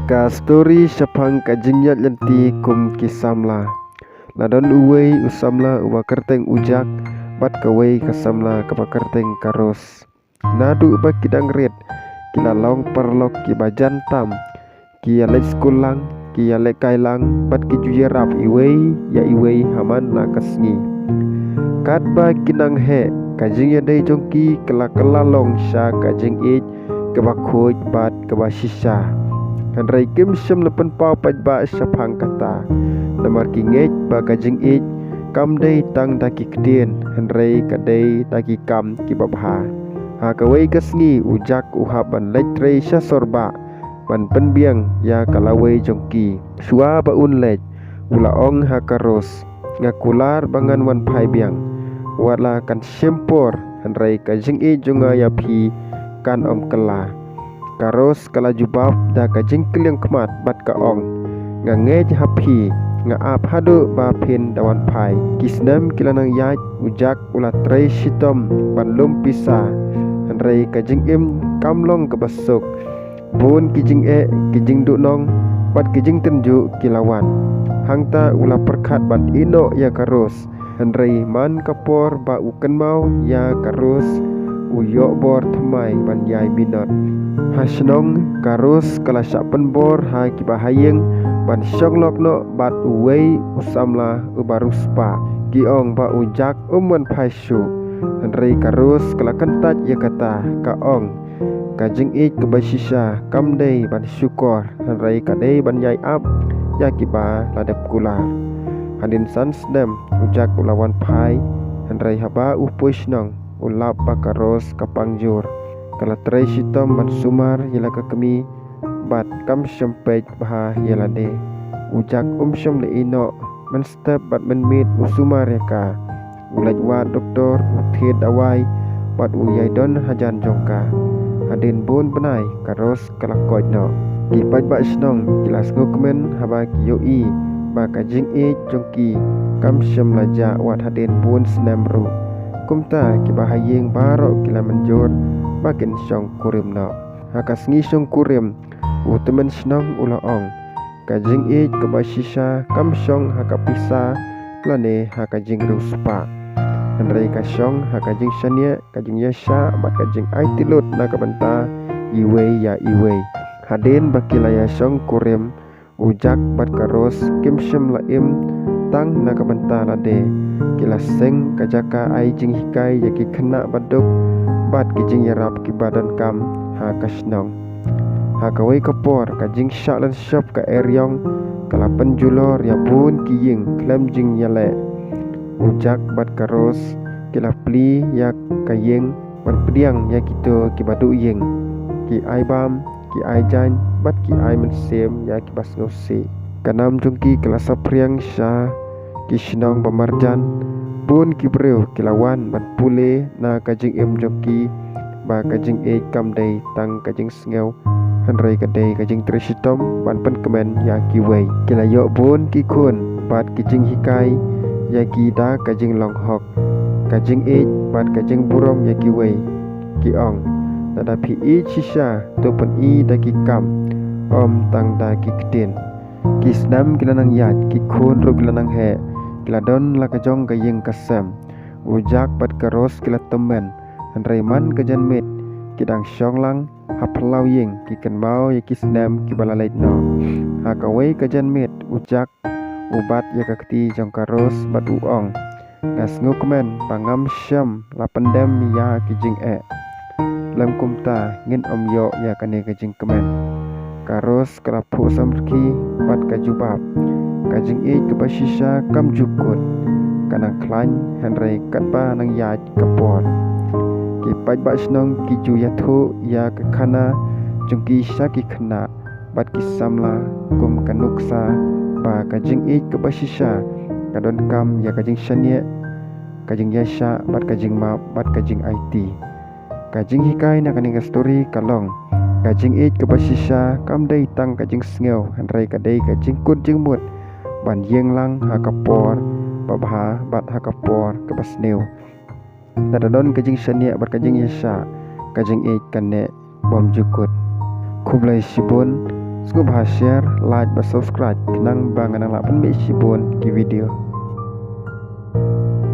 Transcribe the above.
Ka story syapang kajinyat lenti kum kisamla. Ladon uwei usamla uwa kerteng ujak bat kawei kasamla kapa kerteng karos. Nadu uba kidang red kila long perlok ki bajan tam ki alek skulang ki alek kailang bat ki jujerap iwei ya iwei haman na kasngi. Kat ba kinang he kajing ya dei jongki kala long sha kajing it keba khoj bat keba shisha. Handrai kim syam lepen pau paj ba syapang kata namar ki ngej ba kajing it kam dei tang daki kedien handrai kadei daki kam ki babha. Ha kawei kasngi ujak uhap ban letre sya sorba ban penbiang ya kalawei jongki sua ba un lej ula ong ha karos ngakular bangan wan pai biang wala kan syempor handrai kajing it jonga ya phi kan om kala karos kala jubab da kajing keliang kemat bat ka ong ngej hapi nga ap hadu ba pin dawan pai kisnam kilanang yaj ujak ula trei sitom ban lum pisa handrai kajing im kamlong ke basuk bun kijing kijing du nong bat kijing tenju kilawan hangta ula perkat bat ino ya karos handrai man kapor ba uken mau ya karos uyok bor thamai ban yai binot hasnong karos kala syak penbor ha kibahayeng ban syonglok no bat uwei usamla ubaruspa kiong ba ujak umwan phaisyu handrai karos kala kentat ya kata kaong kajing ik kebasisha kamdei ban syukor handrai kadei ban yai ap ya kiba ladep kular hadin sansdem ujak ulawan phai handrai haba upuisnong ulap bakaros kapangjur kala trei sitom ban sumar yela kami bat kam syempej bah yelade ujak syam le ino men step bat men mit usumar yaka ulaj wa doktor uthed dawai bat uyai don hajan jongka hadin bun benai karos kala kojno ki paj ba snong kilas ngukmen haba ki yoi ba kajing e jongki kam syam laja wat hadin bun snamru kumta ki bahayeng barok kila menjur bakin syong kurim no hakas ngi syong kurim utemen snong ula ong kajing e kebasisha kam syong hakapisa klane hakajing ruspa handrai ka syong hakajing syania kajing yasha bat kajing ai tilut na kabanta iwei ya iwei hadin bakilaya syong kurim ujak bat karos kim syam laim tang na kabanta lade kila seng kajaka ai jing hikai yaki kena baduk bat kijing yarap ki badan kam ha kasnong ha kawai kapor kajing syak lan syap ka eryong kala penjulor ya pun kiying klem jing yale ujak bat karos kila pli ya kayeng ban pediang ya kito ki badu yeng ki ai bam ki ai jan bat ki ai mensem ya ki bas ngosi kanam jungki kala sapriang sya kisnong bamarjan pun kibreu kilawan ban pule na kajing em joki ba kajing e kamdei tang kajing sngeu handrai kadei kajing tresitom ban pen kemen ya kiwei kilayok pun kikun bat kijing hikai ya kida kajing longhok kajing e bat kajing burom ya kiwei kiong tadapi i shisha to pen i daki kam om tang daki kedin kisnam kilanang yat kikun ro kilanang he kiladon lakajong kayeng kasem ujak bat karos kilat temen handrai man kajan mit kidang syonglang haplau yeng kiken mau ya kisnam kibalalait no hakawei kajan mit ujak ubat ya kakti jong karos bat uong ngas ngukmen bangam syam lapendem ya kijing lem kumta ngin yo ya kane kajing kemen karos kalapu samrki bat kajubab kajing e kebasisha kam jukut kanang klan handrai katba nang yaj kapor ki paj ba snong ki ju yathu ya kekhana jungki syaki khana bat ki samla kum kanuksa ba kajing e kebasisha kadon kam ya kajing syanie kajing yasha bat kajing map bat kajing IT kajing hikai na kaning story kalong kajing e kebasisha kam dei tang kajing sngeu handrai kadei kajing kun jing mut ban yeng lang hakapor babha bat hakapor kebasneu tadadon kajing syania bat kajing yasha kajing e kane bom jukut kublai sibun Sungguh share, like, dan subscribe. Kenang bang anang lapan mek sibon di video.